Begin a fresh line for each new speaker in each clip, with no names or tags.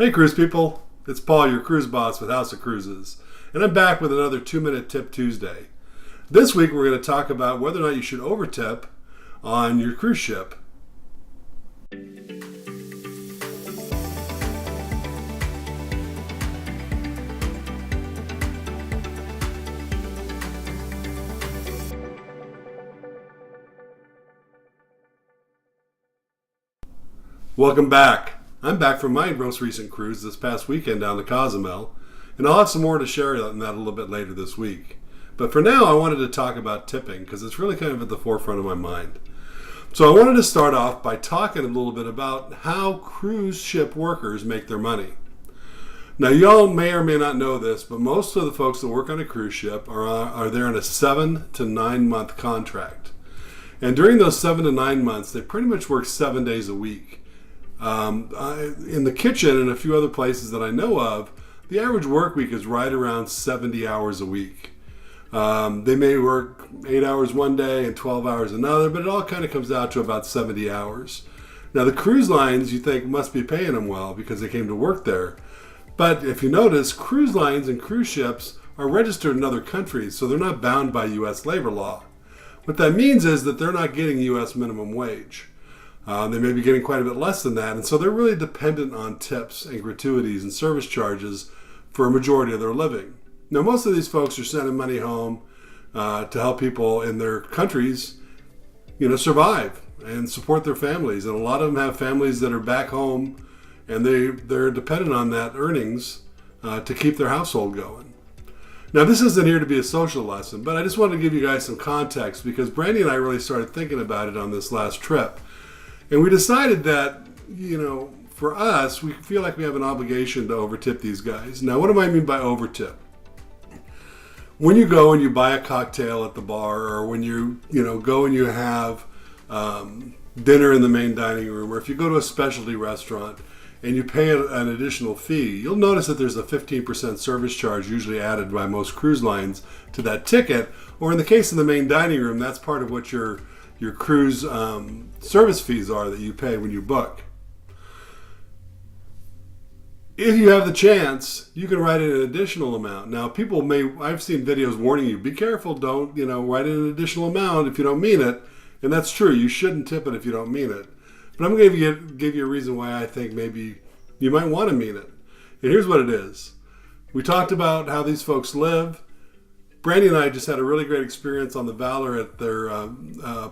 Hey cruise people, it's Paul, your cruise boss with House of Cruises, and I'm back with another 2-Minute Tip Tuesday. This week we're going to talk about whether or not you should overtip on your cruise ship. Welcome back. I'm back from my most recent cruise this past weekend down to Cozumel, and I'll have some more to share on that a little bit later this week. But for now, I wanted to talk about tipping because it's really kind of at the forefront of my mind. So I wanted to start off by talking a little bit about how cruise ship workers make their money. Now, y'all may or may not know this, but most of the folks that work on a cruise ship are there on a 7 to 9 month contract. And during those 7 to 9 months, they pretty much work 7 days a week. In the kitchen and a few other places that I know of, the average work week is right around 70 hours a week. They may work 8 hours one day and 12 hours another, but it all kind of comes out to about 70 hours. Now the cruise lines you think must be paying them well because they came to work there. But if you notice, cruise lines and cruise ships are registered in other countries, so they're not bound by U.S. labor law. What that means is that they're not getting U.S. minimum wage. They may be getting quite a bit less than that, and so they're really dependent on tips and gratuities and service charges for a majority of their living. Now, most of these folks are sending money home to help people in their countries, survive and support their families. And a lot of them have families that are back home, and they're dependent on that earnings to keep their household going. Now, this isn't here to be a social lesson, but I just wanted to give you guys some context because Brandy and I really started thinking about it on this last trip. And we decided that, for us, we feel like we have an obligation to overtip these guys. Now, what do I mean by overtip? When you go and you buy a cocktail at the bar, or when you go and you have dinner in the main dining room, or if you go to a specialty restaurant and you pay an additional fee, you'll notice that there's a 15% service charge usually added by most cruise lines to that ticket. Or in the case of the main dining room, that's part of what your cruise service fees are that you pay when you book. If you have the chance, you can write in an additional amount. Now, I've seen videos warning you, be careful, don't, write in an additional amount if you don't mean it. And that's true, you shouldn't tip it if you don't mean it. But I'm going to give you a reason why I think maybe you might want to mean it. And here's what it is. We talked about how these folks live. Brandy and I just had a really great experience on the Valor at their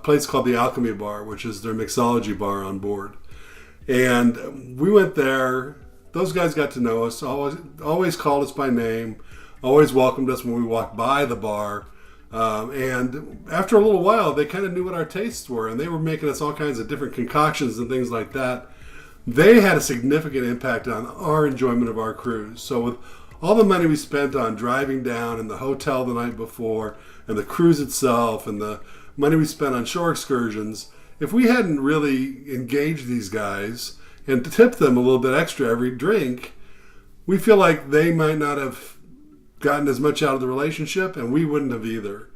place called the Alchemy Bar, which is their mixology bar on board. And we went there. Those guys got to know us, always called us by name, always welcomed us when we walked by the bar. And after a little while, they kind of knew what our tastes were, and they were making us all kinds of different concoctions and things like that. They had a significant impact on our enjoyment of our cruise. So with all the money we spent on driving down and the hotel the night before and the cruise itself and the money we spent on shore excursions, if we hadn't really engaged these guys and tipped them a little bit extra every drink, we feel like they might not have gotten as much out of the relationship and we wouldn't have either.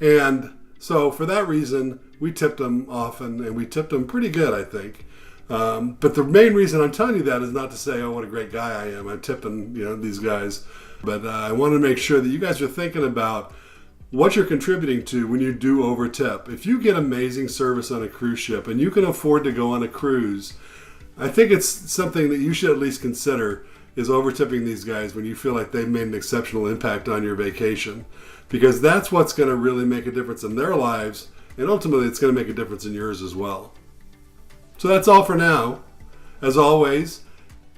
And so for that reason, we tipped them often and we tipped them pretty good, I think. But the main reason I'm telling you that is not to say, oh, what a great guy I am. I'm tipping, these guys. But I want to make sure that you guys are thinking about what you're contributing to when you do overtip. If you get amazing service on a cruise ship and you can afford to go on a cruise, I think it's something that you should at least consider is overtipping these guys when you feel like they've made an exceptional impact on your vacation. Because that's what's going to really make a difference in their lives. And ultimately, it's going to make a difference in yours as well. So that's all for now. As always,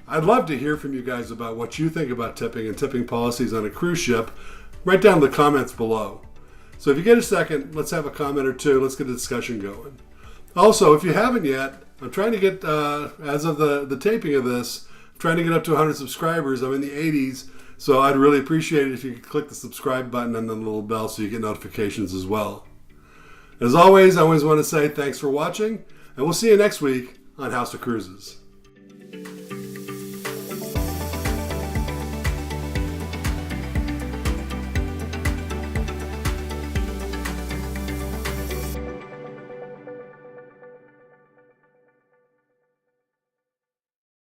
I'd love to hear from you guys about what you think about tipping and tipping policies on a cruise ship. Write down in the comments below. So if you get a second, let's have a comment or two. Let's get a discussion going. Also, if you haven't yet, I'm trying to get, as of the taping of this, I'm trying to get up to 100 subscribers. I'm in the 80s, so I'd really appreciate it if you could click the subscribe button and then the little bell so you get notifications as well. As always, I always want to say thanks for watching. And we'll see you next week on House of Cruises.